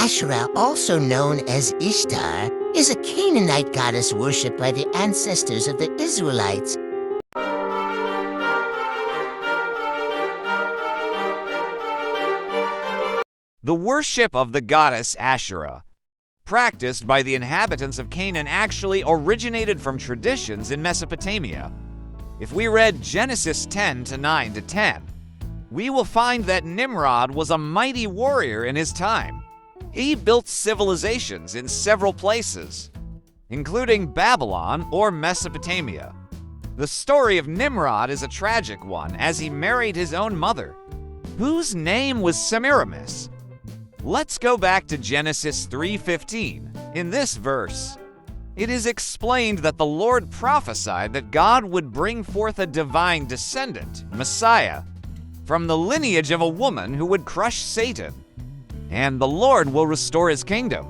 Asherah, also known as Ishtar, is a Canaanite goddess worshipped by the ancestors of the Israelites. The worship of the goddess Asherah, practiced by the inhabitants of Canaan, actually originated from traditions in Mesopotamia. If we read Genesis 10:9-10, we will find that Nimrod was a mighty warrior in his time. He built civilizations in several places, including Babylon or Mesopotamia. The story of Nimrod is a tragic one, as he married his own mother, whose name was Semiramis. Let's go back to Genesis 3:15. In this verse, it is explained that the Lord prophesied that God would bring forth a divine descendant, Messiah, from the lineage of a woman who would crush Satan, and the Lord will restore his kingdom.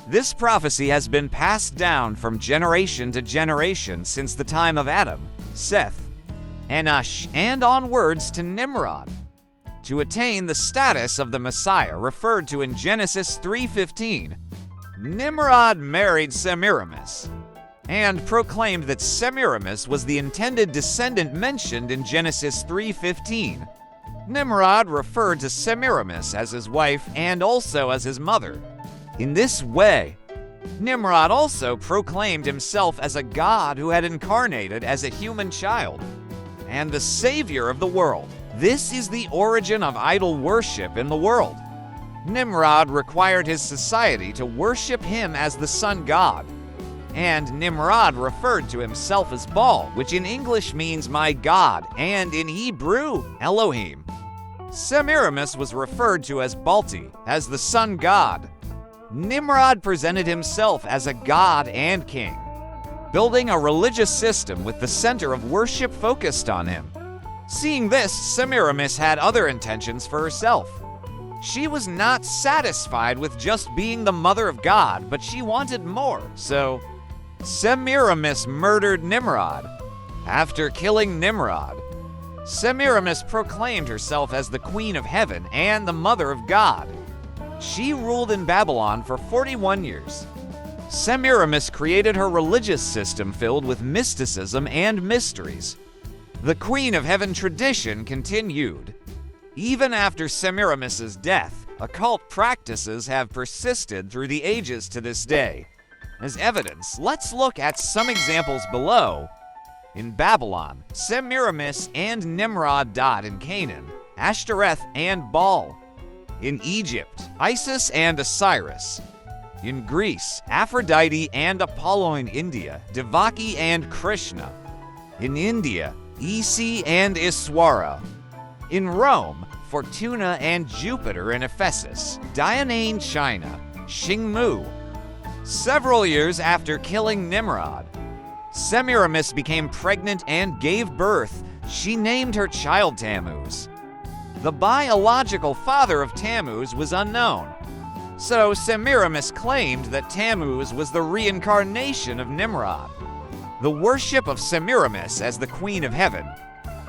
This prophecy has been passed down from generation to generation since the time of Adam, Seth, Enosh, and onwards to Nimrod. To attain the status of the Messiah referred to in Genesis 3:15, Nimrod married Semiramis and proclaimed that Semiramis was the intended descendant mentioned in Genesis 3:15. Nimrod referred to Semiramis as his wife and also as his mother. In this way, Nimrod also proclaimed himself as a god who had incarnated as a human child and the savior of the world. This is the origin of idol worship in the world. Nimrod required his society to worship him as the sun god, and Nimrod referred to himself as Baal, which in English means my god, and in Hebrew, Elohim. Semiramis was referred to as Baalti, as the sun god. Nimrod presented himself as a god and king, building a religious system with the center of worship focused on him. Seeing this, Semiramis had other intentions for herself. She was not satisfied with just being the mother of God, but she wanted more, so Semiramis murdered Nimrod. After killing Nimrod, Semiramis proclaimed herself as the Queen of Heaven and the Mother of God. She ruled in Babylon for 41 years. Semiramis created her religious system filled with mysticism and mysteries. The Queen of Heaven tradition continued. Even after Semiramis's death, occult practices have persisted through the ages to this day. As evidence, let's look at some examples below. In Babylon, Semiramis and Nimrod died in Canaan, Ashtoreth and Baal. In Egypt, Isis and Osiris. In Greece, Aphrodite and Apollo. In India, Devaki and Krishna. In India, Isi and Iswara. In Rome, Fortuna and Jupiter. In Ephesus, Diana in China, Shing Moo. Several years after killing Nimrod, Semiramis became pregnant and gave birth. She named her child Tammuz. The biological father of Tammuz was unknown, so Semiramis claimed that Tammuz was the reincarnation of Nimrod. The worship of Semiramis as the Queen of Heaven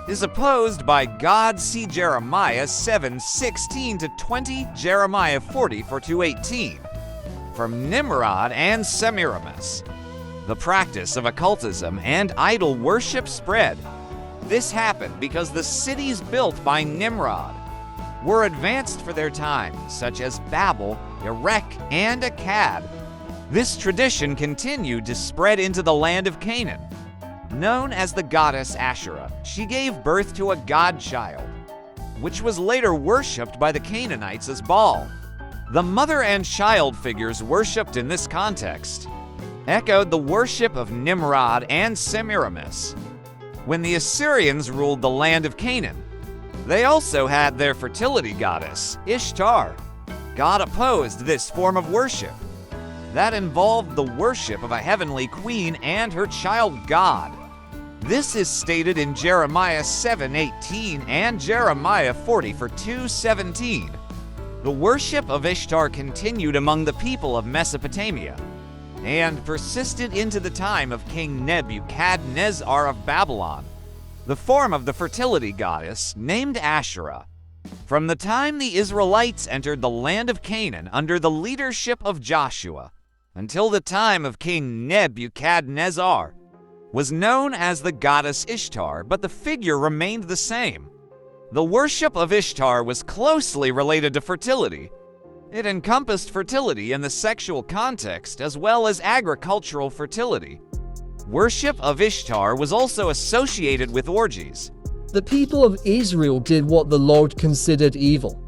is opposed by God. See Jeremiah 7:16-20, Jeremiah 40:4-18. From Nimrod and Semiramis, the practice of occultism and idol worship spread. This happened because the cities built by Nimrod were advanced for their time, such as Babel, Erech, and Akkad. This tradition continued to spread into the land of Canaan. Known as the goddess Asherah, she gave birth to a god-child, which was later worshipped by the Canaanites as Baal. The mother and child figures worshipped in this context echoed the worship of Nimrod and Semiramis. When the Assyrians ruled the land of Canaan, they also had their fertility goddess, Ishtar. God opposed this form of worship that involved the worship of a heavenly queen and her child god. This is stated in Jeremiah 7:18 and Jeremiah 40:2-17. The worship of Ishtar continued among the people of Mesopotamia and persisted into the time of King Nebuchadnezzar of Babylon. The form of the fertility goddess, named Asherah, From the time the Israelites entered the land of Canaan under the leadership of Joshua until the time of King Nebuchadnezzar, was known as the goddess Ishtar, but the figure remained the same. The worship of Ishtar was closely related to fertility. It encompassed fertility in the sexual context as well as agricultural fertility. Worship of Ishtar was also associated with orgies. The people of Israel did what the Lord considered evil.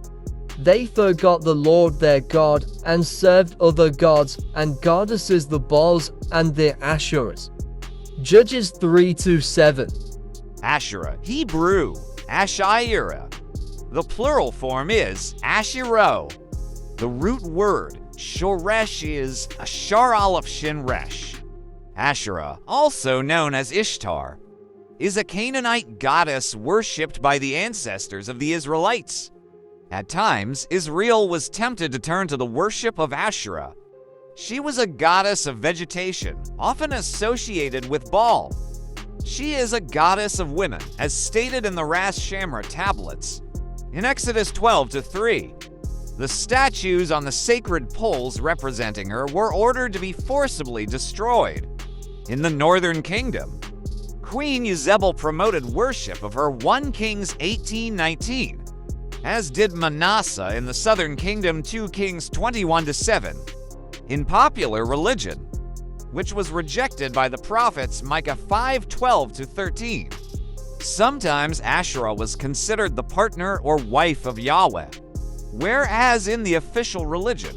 They forgot the Lord their God and served other gods and goddesses, the Baals and the Asherahs. Judges 3-7. Asherah, Hebrew, Asherah. The plural form is Asherah. The root word, shoresh, is Ashar Aleph Shin Resh. Asherah, also known as Ishtar, is a Canaanite goddess worshipped by the ancestors of the Israelites. At times, Israel was tempted to turn to the worship of Asherah. She was a goddess of vegetation, often associated with Baal. She is a goddess of women, as stated in the Ras Shamra tablets. In Exodus 12-3, the statues on the sacred poles representing her were ordered to be forcibly destroyed. In the northern kingdom, Queen Jezebel promoted worship of her 1 Kings 18:19, as did Manasseh in the southern kingdom 2 Kings 21-7. In popular religion, which was rejected by the prophets Micah 5:12-13. Sometimes Asherah was considered the partner or wife of Yahweh, whereas in the official religion,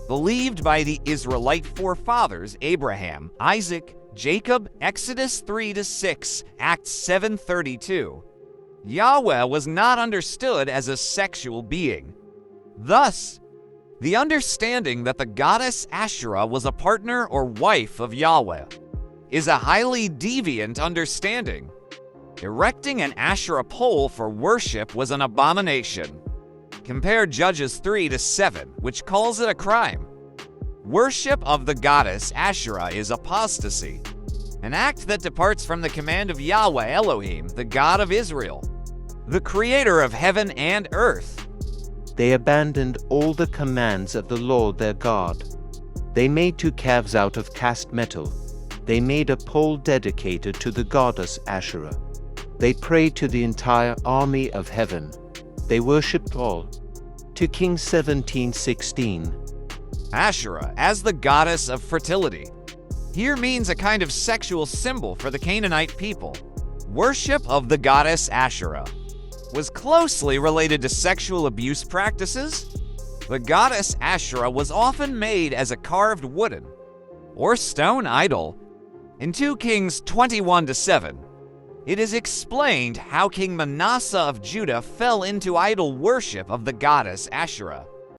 believed by the Israelite forefathers Abraham, Isaac, Jacob, Exodus 3-6, Acts 7:32, Yahweh was not understood as a sexual being. Thus, the understanding that the goddess Asherah was a partner or wife of Yahweh is a highly deviant understanding. Erecting an Asherah pole for worship was an abomination. Compare Judges 3-7, which calls it a crime. Worship of the goddess Asherah is apostasy, an act that departs from the command of Yahweh Elohim, the God of Israel, the creator of heaven and earth. They abandoned all the commands of the Lord their God. They made 2 calves out of cast metal. They made a pole dedicated to the goddess Asherah. They prayed to the entire army of heaven. They worshipped all. 2 Kings 17:16. Asherah, as the goddess of fertility, here means a kind of sexual symbol for the Canaanite people. Worship of the goddess Asherah was closely related to sexual abuse practices. The goddess Asherah was often made as a carved wooden or stone idol. In 2 Kings 21-7, it is explained how King Manasseh of Judah fell into idol worship of the goddess Asherah.